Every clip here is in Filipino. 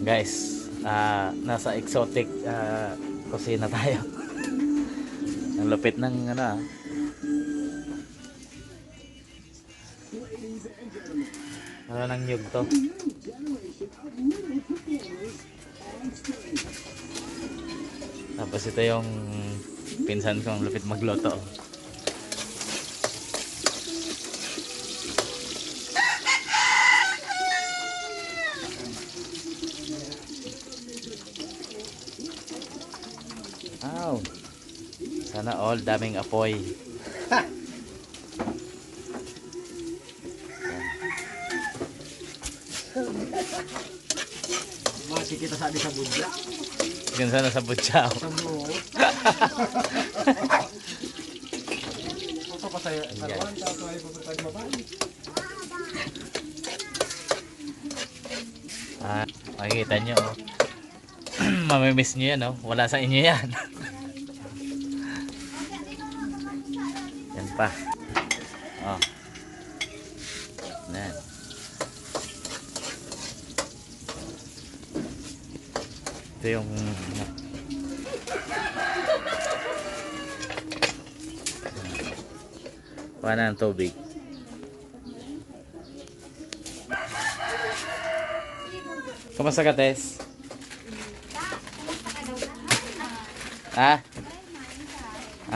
Guys, nasa exotic kusina tayo. Ang lupit ng ano ah. Ano nang nyug to? Tapos ito yung pinsan ko, ang lupit magluto. Wow. Sana all daming apoy. Masih kita sabi sa budya. Yan sana sa butsaw. Sa buo. Ito pa sa'yo. Salawan, tapos ay pupunta mo ba? Makikita nyo oh. Mamimiss nyo yan oh. Wala sa inyo yan. Yan pa. Oh. Yan. Ito yung pana ng tubig. Kamusta ka, Tess? Ah?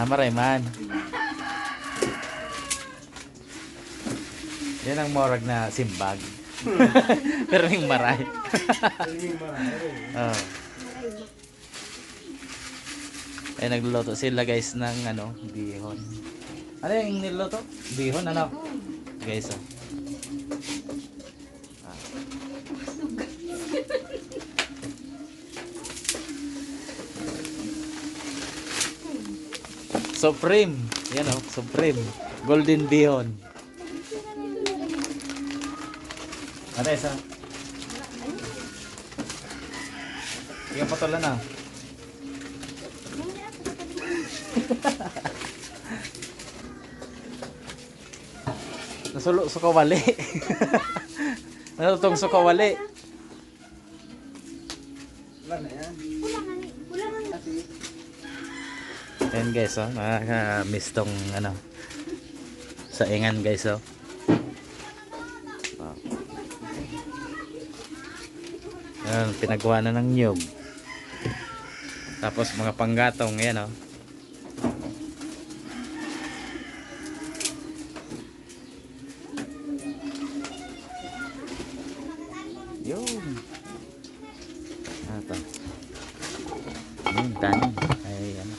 Marayman. Yan ang morag na simbag. Pero yung maray. Oh. Ay nagluluto sila guys ng ano, bihon. Ano yung niluto? Bihon ano? Guys oh. Supreme. Yan oh, Supreme. Golden bihon. Ano isa? Yung patulan na. Nasulo sukawali. Natutong sukawali. Wala na yan. Ayan guys oh, nakaka-miss tong ano saingan guys oh. Wow. Ayan, pinagawa na ng nyug. Tapos mga panggatong yan oh. Yun. Ito. Yung tanim. Ay ano.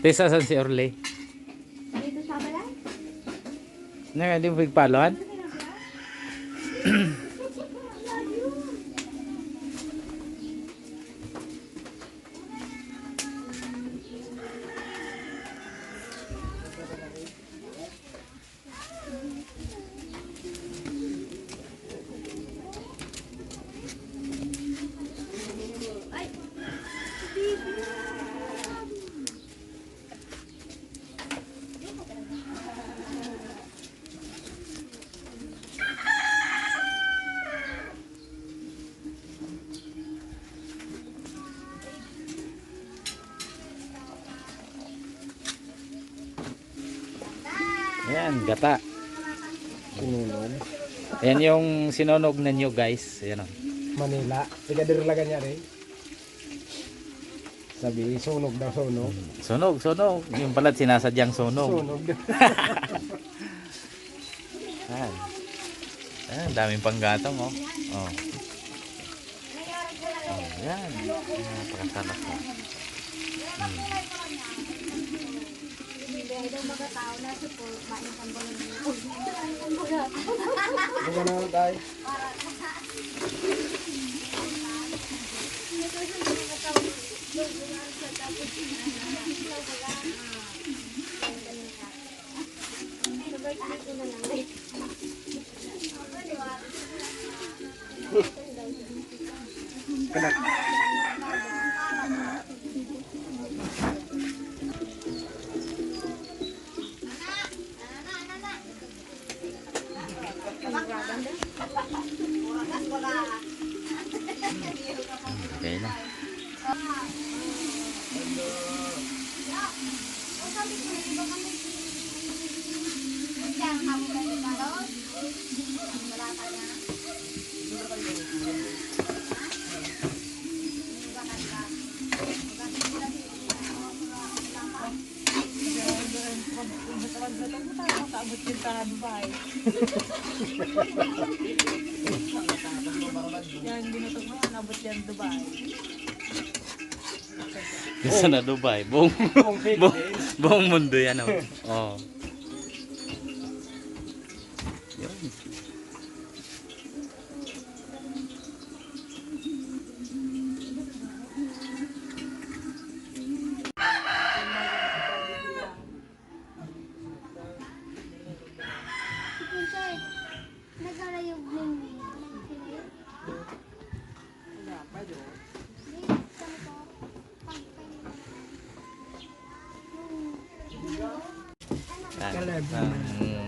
Tesa saan si Orly? Dito sa balay? Hindi mo pagpaloan? Ayan, gata. Sinunog. Ayan yung sinunog na nyo guys. Ayan o. Manila. Tigadirlagan niya rin. Sabi, sunog daw sunog. Sunog, sunog. Yung pala sinasadyang sunog. Sunog. Ayan. Ayan, daming panggatong oh. Oh. Oh, ayan. Napakasalak ko. Hindi daw mga tao na support mainkan ko lang. Huwag na lang tayo. Kanak. Abot din sa Dubai. Yan, binutog mo yan. Abot yan Dubai. Gusto na Dubai. Buong, buong mundo yan. Oh. Yun. Sir, nag-arayog ng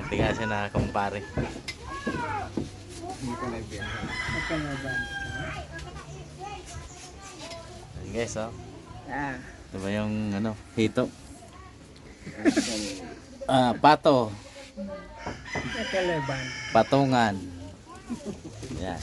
Tingnan siya na kumpare. Ayan guys, oh. Ito ba yung ano, hito? Pato. Patungan. Yan.